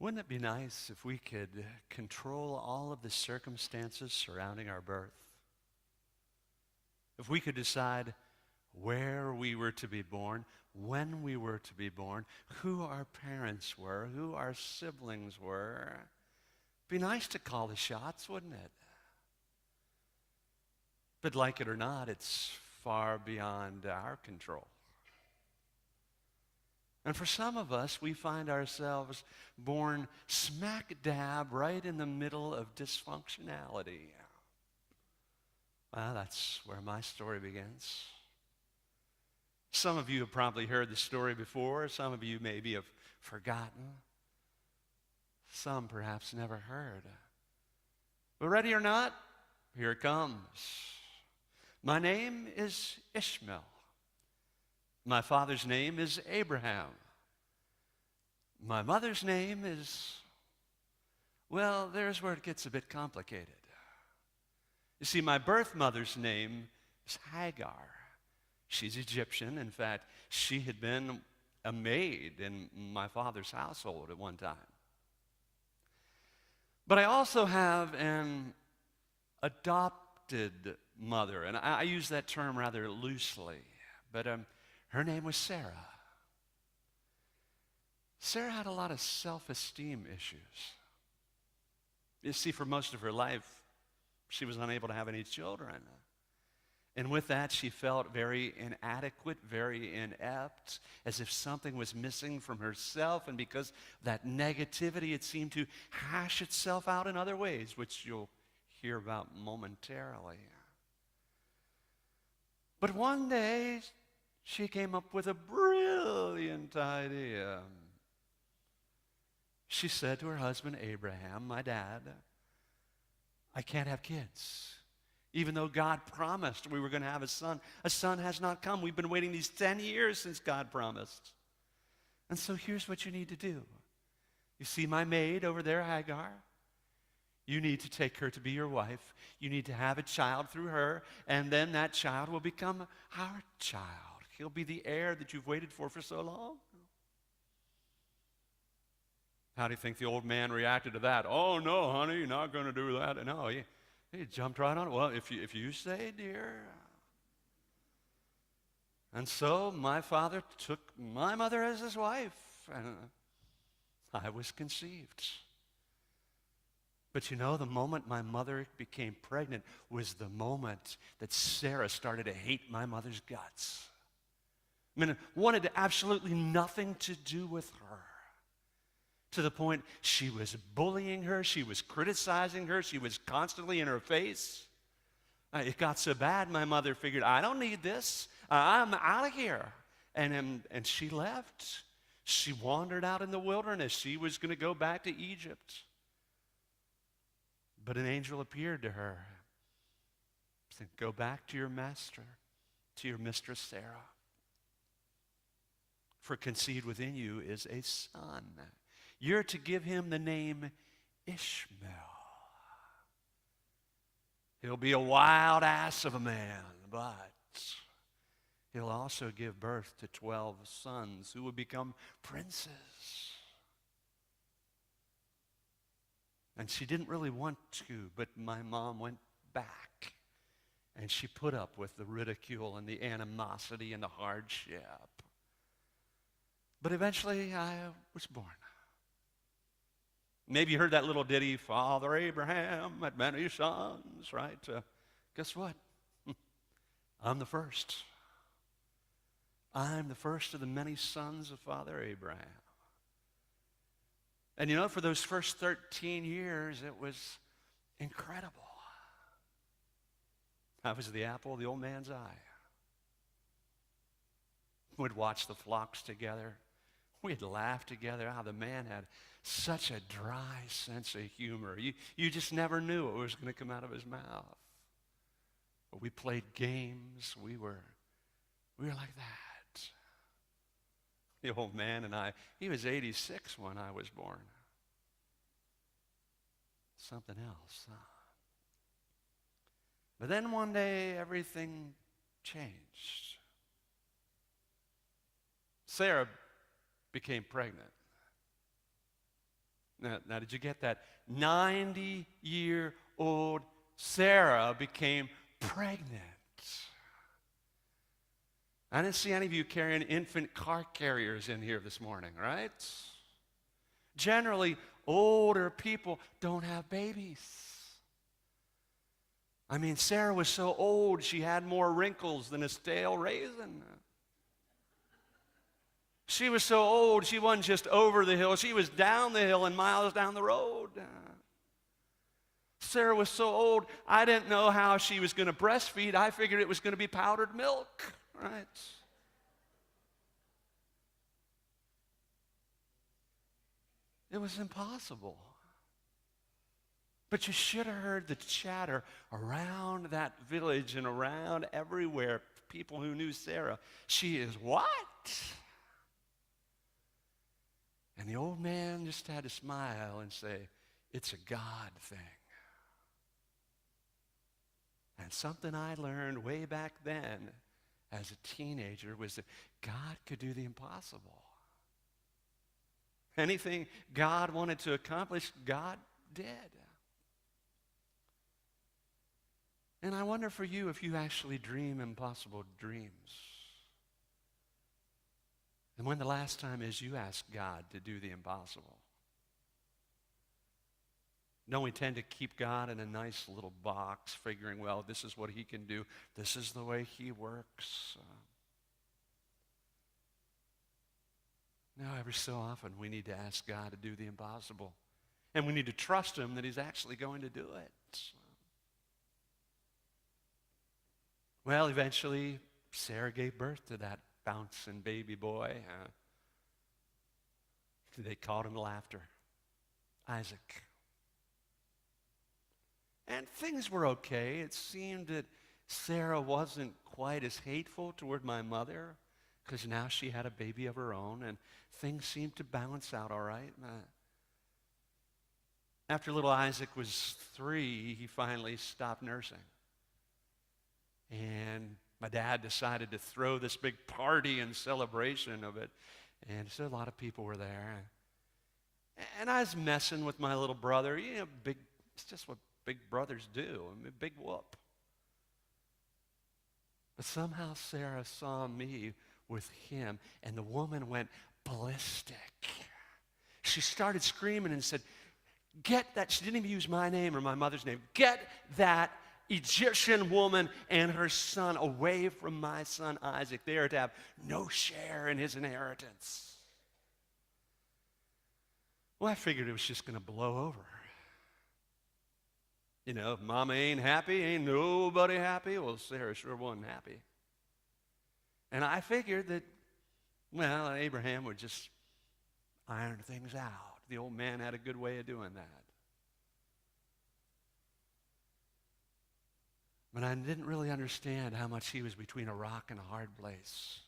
Wouldn't it be nice if we could control all of the circumstances surrounding our birth? If we could decide where we were to be born, when we were to be born, who our parents were, who our siblings were. It'd be nice to call the shots, wouldn't it? But like it or not, it's far beyond our control. And for some of us, we find ourselves born smack dab right in the middle of dysfunctionality. Well, that's where my story begins. Some of you have probably heard the story before. Some of you maybe have forgotten. Some perhaps never heard. But ready or not, here it comes. My name is Ishmael. My father's name is Abraham. My mother's name is, well, there's where it gets a bit complicated. You see, my birth mother's name is Hagar. She's Egyptian. In fact, she had been a maid in my father's household at one time. But I also have an adopted mother, and I use that term rather loosely. But her name was Sarah. Sarah had a lot of self-esteem issues. You see, for most of her life, she was unable to have any children. And with that, she felt very inadequate, very inept, as if something was missing from herself. And because of that negativity, it seemed to hash itself out in other ways, which you'll hear about momentarily. But one day, she came up with a brilliant idea. She said to her husband, Abraham, my dad, I can't have kids. Even though God promised we were going to have a son has not come. We've been waiting these 10 years since God promised. And so here's what you need to do. You see my maid over there, Hagar? You need to take her to be your wife. You need to have a child through her, and then that child will become our child. He'll be the heir that you've waited for so long. How do you think the old man reacted to that? Oh, no, honey, you're not going to do that. No, he jumped right on it. Well, if you say, dear. And so my father took my mother as his wife, and I was conceived. But you know, the moment my mother became pregnant was the moment that Sarah started to hate my mother's guts. I mean, wanted absolutely nothing to do with her. To the point she was bullying her, she was criticizing her, she was constantly in her face. It got so bad, my mother figured, I don't need this. I'm out of here. And she left. She wandered out in the wilderness. She was going to go back to Egypt. But an angel appeared to her. Said, go back to your master, to your mistress Sarah. For conceived within you is a son. You're to give him the name Ishmael. He'll be a wild ass of a man, but he'll also give birth to 12 sons who will become princes. And she didn't really want to, but my mom went back. And she put up with the ridicule and the animosity and the hardship. But eventually I was born. Maybe you heard that little ditty, Father Abraham had many sons, right? Guess what? I'm the first. I'm the first of the many sons of Father Abraham. And you know, for those first 13 years, it was incredible. I was the apple of the old man's eye. We'd watch the flocks together. We'd laugh together. How the man had such a dry sense of humor. You just never knew what was going to come out of his mouth. But we played games. We were like that. The old man and I, he was 86 when I was born. Something else, huh? But then one day, everything changed. Sarah became pregnant. Now, did you get that? 90-year-old Sarah became pregnant. I didn't see any of you carrying infant car carriers in here this morning, right? Generally, older people don't have babies. I mean, Sarah was so old, she had more wrinkles than a stale raisin. She was so old, she wasn't just over the hill, she was down the hill and miles down the road. Sarah was so old, I didn't know how she was going to breastfeed. I figured it was going to be powdered milk, right? It was impossible. But you should have heard the chatter around that village and around everywhere. People who knew Sarah. She is what? And the old man just had to smile and say, it's a God thing. And something I learned way back then as a teenager was that God could do the impossible. Anything God wanted to accomplish, God did. And I wonder for you if you actually dream impossible dreams. And when the last time is you asked God to do the impossible? Don't we tend to keep God in a nice little box, figuring, well, this is what he can do. This is the way he works. No, every so often we need to ask God to do the impossible. And we need to trust him that he's actually going to do it. Well, eventually, Sarah gave birth to that bouncing baby boy. They called him Laughter, Isaac. And things were okay. It seemed that Sarah wasn't quite as hateful toward my mother because now she had a baby of her own, and things seemed to balance out all right. After little Isaac was 3, he finally stopped nursing. And my dad decided to throw this big party in celebration of it. And so a lot of people were there. And I was messing with my little brother. You know, it's just what big brothers do. I mean, big whoop. But somehow Sarah saw me with him, and the woman went ballistic. She started screaming and said, get that, she didn't even use my name or my mother's name, get that Egyptian woman and her son away from my son Isaac. They are to have no share in his inheritance. Well, I figured it was just going to blow over. You know, if mama ain't happy, ain't nobody happy. Well, Sarah sure wasn't happy. And I figured that, well, Abraham would just iron things out. The old man had a good way of doing that. But I didn't really understand how much he was between a rock and a hard place.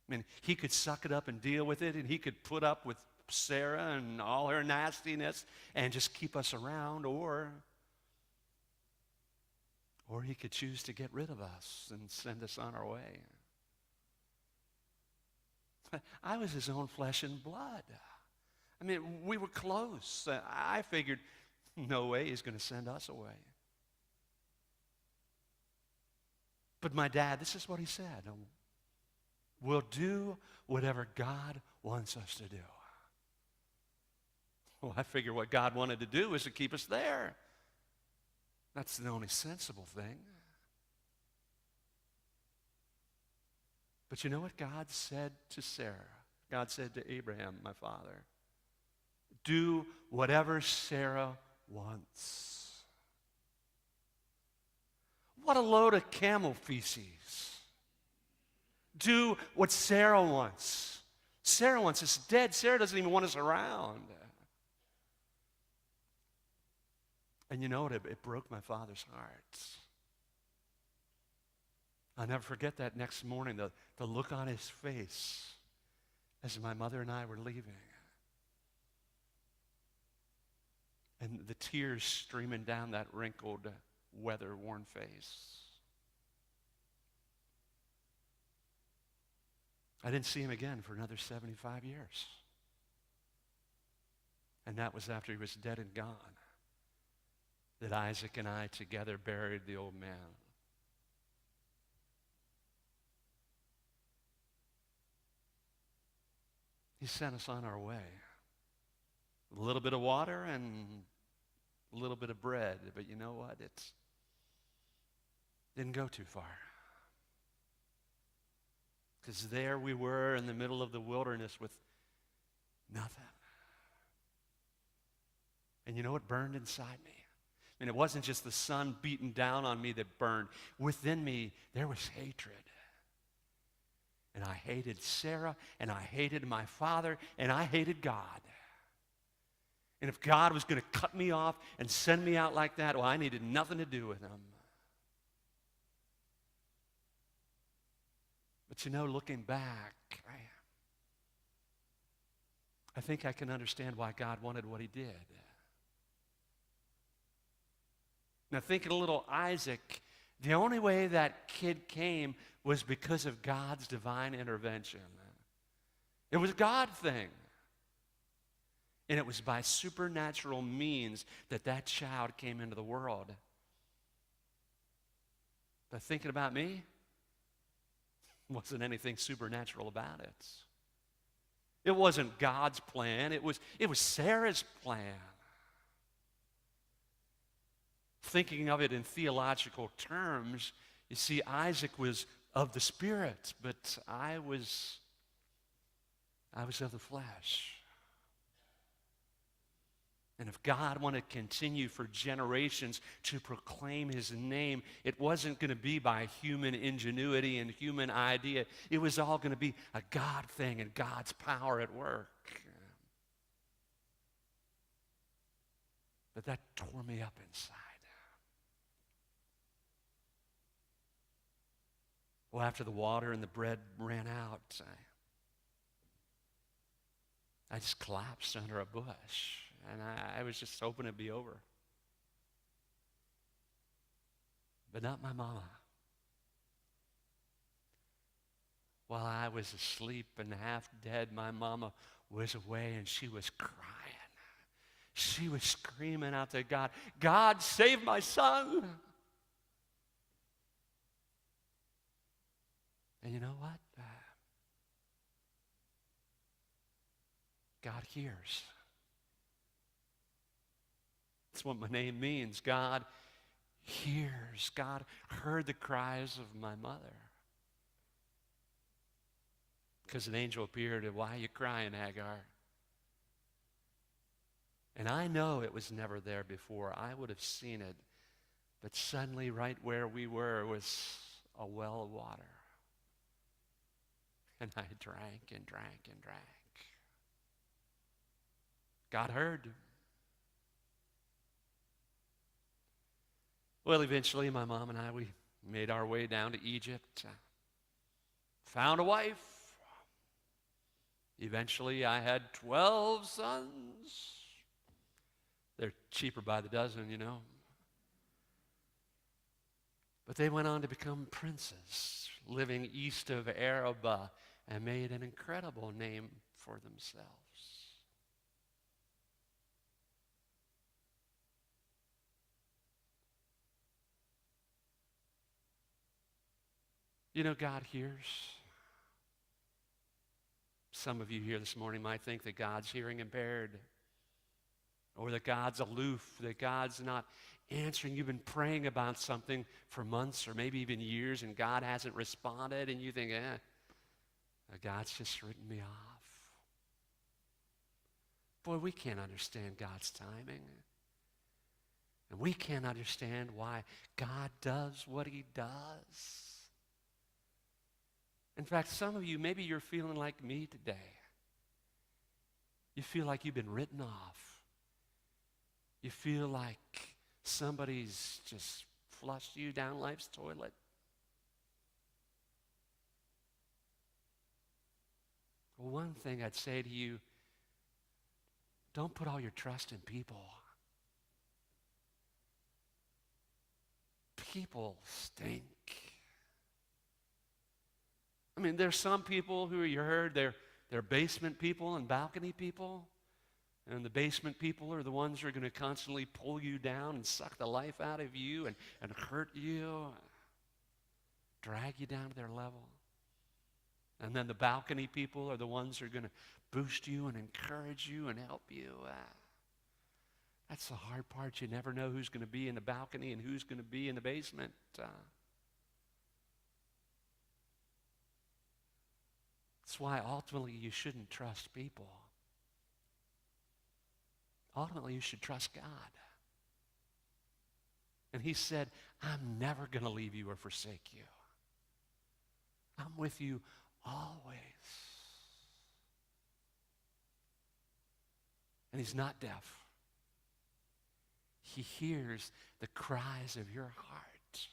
I mean, he could suck it up and deal with it, and he could put up with Sarah and all her nastiness and just keep us around, or he could choose to get rid of us and send us on our way. I was his own flesh and blood. I mean, we were close. I figured, no way he's going to send us away. But my dad, this is what he said. We'll do whatever God wants us to do. Well, I figured what God wanted to do was to keep us there. That's the only sensible thing. But you know what God said to Sarah? God said to Abraham, my father, do whatever Sarah wants. What a load of camel feces. Do what Sarah wants. Sarah wants us dead. Sarah doesn't even want us around. And you know what? It broke my father's heart. I'll never forget that next morning, the look on his face as my mother and I were leaving. And the tears streaming down that wrinkled, weather-worn face. I didn't see him again for another 75 years. And that was after he was dead and gone, that Isaac and I together buried the old man. He sent us on our way. A little bit of water and a little bit of bread. But you know what? It didn't go too far. Because there we were in the middle of the wilderness with nothing. And you know what burned inside me? I mean, it wasn't just the sun beating down on me that burned. Within me, there was hatred. And I hated Sarah, and I hated my father, and I hated God. And if God was going to cut me off and send me out like that, well, I needed nothing to do with him. But you know, looking back, I think I can understand why God wanted what he did. Now, thinking a little Isaac, the only way that kid came was because of God's divine intervention. It was a God thing. And it was by supernatural means that that child came into the world. But thinking about me, wasn't anything supernatural about it. It wasn't God's plan. It was Sarah's plan. Thinking of it in theological terms, you see, Isaac was of the Spirit, but I was of the flesh. And if God wanted to continue for generations to proclaim his name, it wasn't going to be by human ingenuity and human idea. It was all going to be a God thing and God's power at work. But that tore me up inside. Well, after the water and the bread ran out, I just collapsed under a bush. And I was just hoping it'd be over. But not my mama. While I was asleep and half dead, my mama was away and she was crying. She was screaming out to God, God, save my son. And you know what? God hears. That's what my name means. God hears. God heard the cries of my mother. Because an angel appeared and, why are you crying, Hagar? And I know it was never there before. I would have seen it. But suddenly, right where we were was a well of water. And I drank and drank and drank. God heard. Well, eventually, my mom and I, we made our way down to Egypt. Found a wife. Eventually, I had 12 sons. They're cheaper by the dozen, you know. But they went on to become princes, living east of Arabah, and made an incredible name for themselves. You know, God hears. Some of you here this morning might think that God's hearing impaired, or that God's aloof, that God's not answering. You've been praying about something for months or maybe even years, and God hasn't responded, and you think, God's just written me off. Boy, we can't understand God's timing. And we can't understand why God does what he does. In fact, some of you, maybe you're feeling like me today. You feel like you've been written off. You feel like somebody's just flushed you down life's toilet. Well, one thing I'd say to you, don't put all your trust in people. People stink. I mean, there's some people who you heard, they're basement people and balcony people. And the basement people are the ones who are going to constantly pull you down and suck the life out of you and hurt you, drag you down to their level. And then the balcony people are the ones who are going to boost you and encourage you and help you. That's the hard part. You never know who's going to be in the balcony and who's going to be in the basement. That's why ultimately you shouldn't trust people. Ultimately, you should trust God. And he said, I'm never going to leave you or forsake you. I'm with you always. And he's not deaf. He hears the cries of your heart.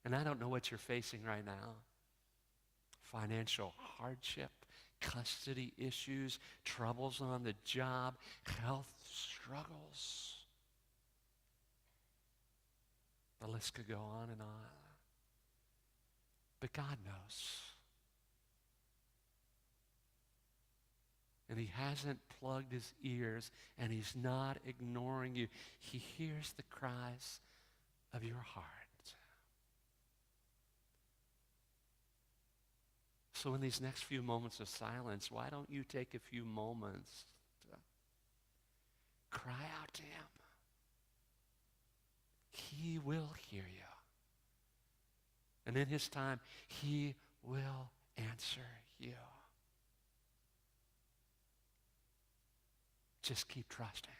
And I don't know what you're facing right now. Financial hardship, custody issues, troubles on the job, health struggles. The list could go on and on. But God knows. And he hasn't plugged his ears, and he's not ignoring you. He hears the cries of your heart. So in these next few moments of silence, why don't you take a few moments to cry out to him? He will hear you. And in his time, he will answer you. Just keep trusting.